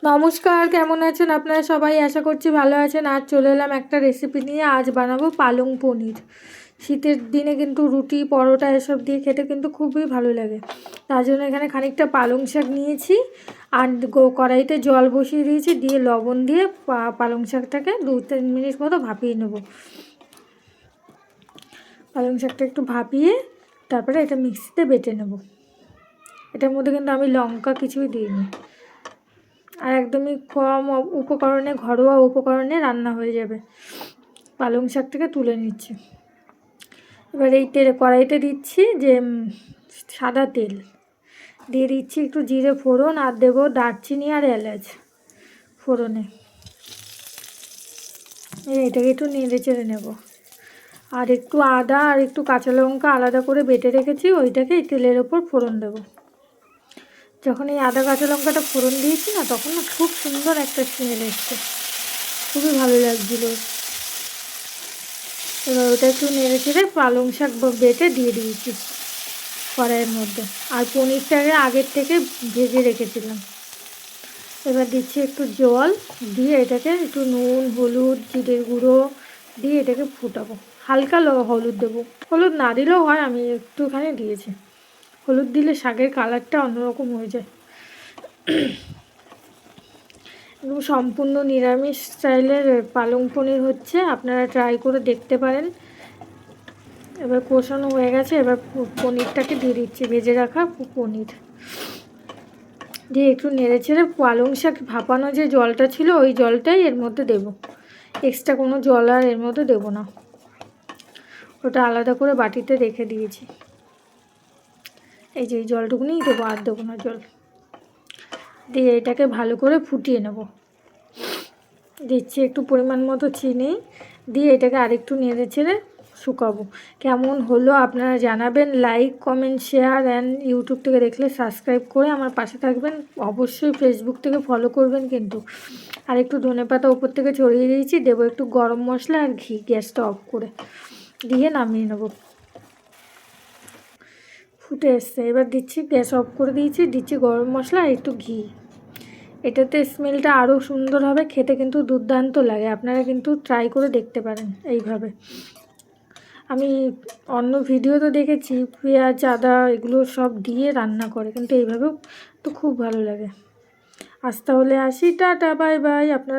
নমস্কার, কেমন আছেন আপনারা সবাই? আশা করছি ভালো আছেন। আজ চলে এলাম একটা রেসিপি নিয়ে। আজ বানাবো পালং পনির। শীতের দিনে কিন্তু রুটি পরোটা এসব দিয়ে খেতে কিন্তু খুবই ভালো লাগে। তার জন্য এখানে খানিকটা পালং শাক নিয়েছি আর কড়াইতে জল বসিয়ে দিয়েছি, দিয়ে লবণ দিয়ে পালং শাকটাকে 2-3 মিনিট মতো ভাপিয়ে নেব। পালং শাকটা একটু ভাপিয়ে তারপরে এটা মিক্সিতে বেটে নেব। এটার মধ্যে কিন্তু আমি লঙ্কা কিছুই দিইনি। আর একদমই কম উপকরণে, ঘরোয়া উপকরণে রান্না হয়ে যাবে। পালং শাকটাকে তুলে নিচ্ছি। এবার এই কড়াইতে দিচ্ছি যে সাদা তেল, দিয়ে দিচ্ছি একটু জিরে ফোড়ন, আর দেবো দারচিনি আর এলাচ ফোড়নে। এটাকে একটু নেড়ে চেড়ে নেব। আর একটু আদা আর একটু কাঁচা লঙ্কা আলাদা করে বেটে রেখেছি, ওইটাকে এই তেলের ওপর ফোড়ন দেবো। যখন এই আদা কাঁচা লঙ্কাটা ফোড়ন দিয়েছি না, তখন না খুব সুন্দর একটা স্মেল এসছে, খুবই ভালো লাগছিলো। এবার ওটা একটু নেড়ে চেড়ে পালং শাক বেটে দিয়ে দিয়েছি কড়াইয়ের মধ্যে। আর পনিরটাকে আগের থেকে ভেজে রেখেছিলাম। এবার দিচ্ছি একটু জল, দিয়ে এটাকে একটু নুন, হলুদ, জিরের গুঁড়ো দিয়ে এটাকে ফুটাবো। হালকা হলুদ দেবো, হলুদ না দিলেও হয়, আমি একটুখানি দিয়েছি। হলুদ দিলে শাকের কালারটা অন্যরকম হয়ে যায়। এবং সম্পূর্ণ নিরামিষ স্টাইলের পালং পনির হচ্ছে, আপনারা ট্রাই করে দেখতে পারেন। এবার কষানো হয়ে গেছে, এবার পনিরটাকে দিয়ে দিচ্ছি, ভেজে রাখা পনির দিয়ে একটু নেড়ে ছেড়ে পালং শাক ভাপানো যে জলটা ছিল ওই জলটাই এর মধ্যে দেব। এক্সট্রা কোনো জল আর এর মধ্যে দেবো না, ওটা আলাদা করে বাটিতে রেখে দিয়েছি। এই যে এই জলটুকুনিই দেবো, আর দেবো না জল। দিয়ে এটাকে ভালো করে ফুটিয়ে নেব। দিচ্ছি একটু পরিমাণ মতো চিনি, দিয়ে এটাকে আরেকটু নেড়ে ছেড়ে শুকাবো। কেমন হলো আপনারা জানাবেন। Like, comment, share and YouTube থেকে দেখলে সাবস্ক্রাইব করে আমার পাশে থাকবেন। অবশ্যই ফেসবুক থেকে ফলো করবেন কিন্তু। আর একটু ধনেপাতা উপর থেকে ছড়িয়ে দিয়েছি, দেবো একটু গরম মশলা আর ঘি। গ্যাসটা অফ করে দিয়ে নামিয়ে নেব। ফুটে এসছে, এবার দিচ্ছি, গ্যাস অফ করে দিয়েছি, দিচ্ছি গরম মশলা আর একটু ঘি। এটাতে স্মেলটা আরও সুন্দর হবে, খেতে কিন্তু দুর্দান্ত লাগে। আপনারা কিন্তু ট্রাই করে দেখতে পারেন এইভাবে। আমি অন্য ভিডিওতে দেখেছি পেঁয়াজ, আদা এগুলো সব দিয়ে রান্না করে, কিন্তু এইভাবেও তো খুব ভালো লাগে। আজ তাহলে আসি, টাটা, বাই বাই। আপনারা